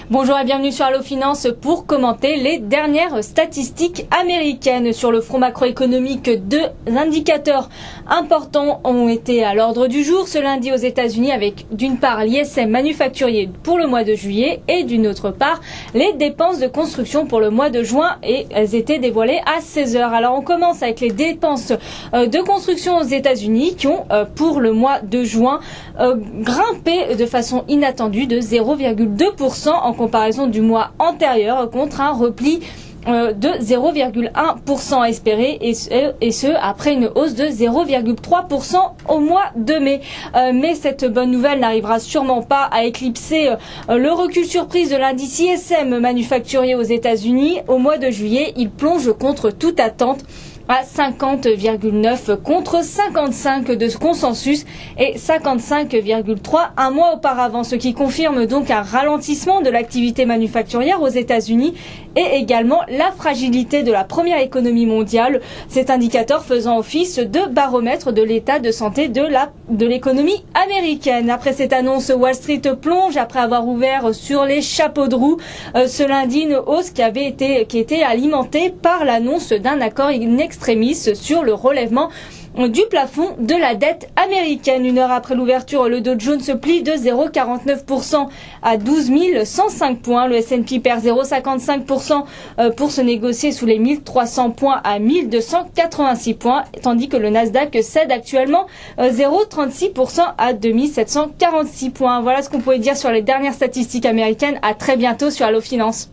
Bonjour et bienvenue sur Allo Finance pour commenter les dernières statistiques américaines. Sur le front macroéconomique, deux indicateurs importants ont été à l'ordre du jour ce lundi aux États-Unis avec d'une part l'ISM manufacturier pour le mois de juillet et d'une autre part les dépenses de construction pour le mois de juin et elles étaient dévoilées à 16h. Alors on commence avec les dépenses de construction aux États-Unis qui ont pour le mois de juin grimpé de façon inattendue de 0,2% en comparaison du mois antérieur contre un repli de 0,1% espéré et ce après une hausse de 0,3% au mois de mai. Mais cette bonne nouvelle n'arrivera sûrement pas à éclipser le recul surprise de l'indice ISM manufacturier aux États-Unis. Au mois de juillet, il plonge contre toute attente à 50,9 contre 55 de consensus et 55,3 un mois auparavant, ce qui confirme donc un ralentissement de l'activité manufacturière aux États-Unis et également la fragilité de la première économie mondiale, cet indicateur faisant office de baromètre de l'état de santé de l'économie américaine. Après cette annonce, Wall Street plonge après avoir ouvert sur les chapeaux de roue ce lundi, une hausse qui était alimentée par l'annonce d'un accord in extremis sur le relèvement du plafond de la dette américaine. Une heure après l'ouverture, le Dow Jones se plie de 0,49% à 12 105 points. Le S&P perd 0,55% pour se négocier sous les 1300 points à 1286 points, tandis que le Nasdaq cède actuellement 0,36% à 2746 points. Voilà ce qu'on pouvait dire sur les dernières statistiques américaines. À très bientôt sur Allo Finance.